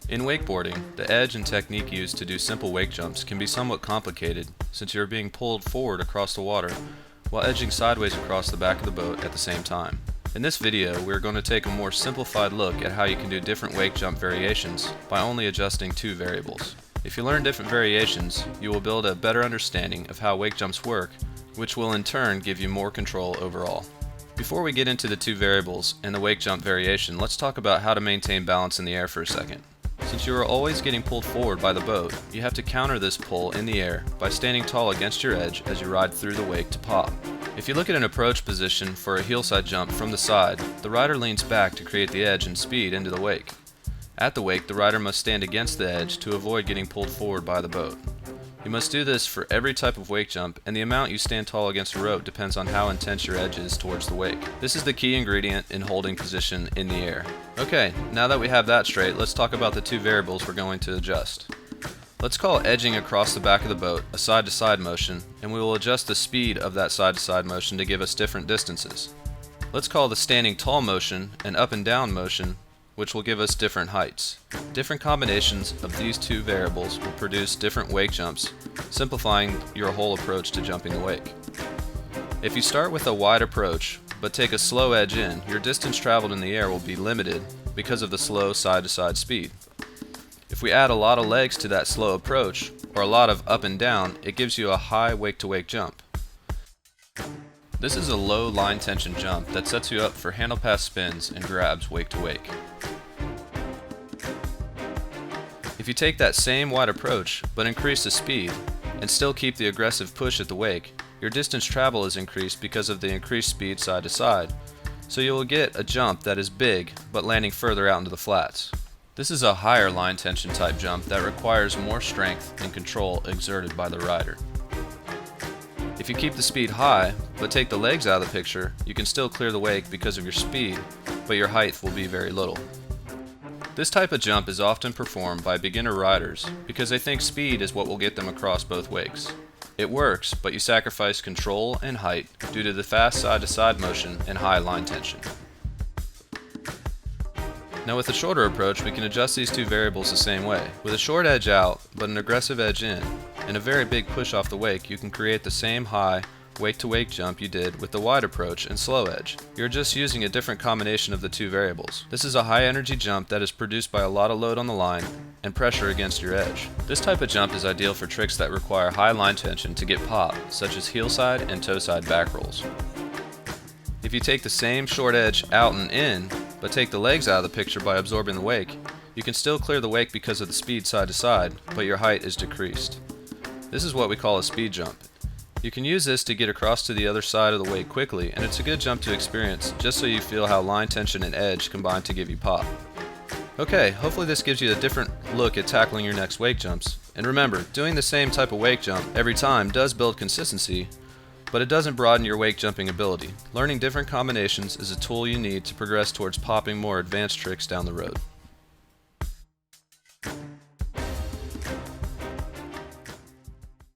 In wakeboarding, the edge and technique used to do simple wake jumps can be somewhat complicated since you are being pulled forward across the water while edging sideways across the back of the boat at the same time. In this video, we are going to take a more simplified look at how you can do different wake jump variations by only adjusting two variables. If you learn different variations, you will build a better understanding of how wake jumps work, which will in turn give you more control overall. Before we get into the two variables and the wake jump variation, let's talk about how to maintain balance in the air for a second. Since you are always getting pulled forward by the boat, you have to counter this pull in the air by standing tall against your edge as you ride through the wake to pop. If you look at an approach position for a heelside jump from the side, the rider leans back to create the edge and speed into the wake. At the wake, the rider must stand against the edge to avoid getting pulled forward by the boat. You must do this for every type of wake jump, and the amount you stand tall against a rope depends on how intense your edge is towards the wake. This is the key ingredient in holding position in the air. Okay, now that we have that straight, let's talk about the two variables we're going to adjust. Let's call edging across the back of the boat a side-to-side motion, and we will adjust the speed of that side-to-side motion to give us different distances. Let's call the standing tall motion an up and down motion, which will give us different heights. Different combinations of these two variables will produce different wake jumps, simplifying your whole approach to jumping the wake. If you start with a wide approach, but take a slow edge in, your distance traveled in the air will be limited because of the slow side-to-side speed. If we add a lot of legs to that slow approach, or a lot of up and down, it gives you a high wake-to-wake jump. This is a low line tension jump that sets you up for handle pass spins and grabs wake-to-wake. If you take that same wide approach, but increase the speed, and still keep the aggressive push at the wake, your distance travel is increased because of the increased speed side to side, so you will get a jump that is big, but landing further out into the flats. This is a higher line tension type jump that requires more strength and control exerted by the rider. If you keep the speed high, but take the legs out of the picture, you can still clear the wake because of your speed, but your height will be very little. This type of jump is often performed by beginner riders because they think speed is what will get them across both wakes. It works, but you sacrifice control and height due to the fast side-to-side motion and high line tension. Now with a shorter approach, we can adjust these two variables the same way. With a short edge out, but an aggressive edge in, and a very big push off the wake, you can create the same high wake-to-wake jump you did with the wide approach and slow edge. You're just using a different combination of the two variables. This is a high-energy jump that is produced by a lot of load on the line and pressure against your edge. This type of jump is ideal for tricks that require high line tension to get pop, such as heel side and toe side back rolls. If you take the same short edge out and in, but take the legs out of the picture by absorbing the wake, you can still clear the wake because of the speed side to side, but your height is decreased. This is what we call a speed jump. You can use this to get across to the other side of the wake quickly, and it's a good jump to experience just so you feel how line tension and edge combine to give you pop. Okay, hopefully this gives you a different look at tackling your next wake jumps. And remember, doing the same type of wake jump every time does build consistency, but it doesn't broaden your wake jumping ability. Learning different combinations is a tool you need to progress towards popping more advanced tricks down the road.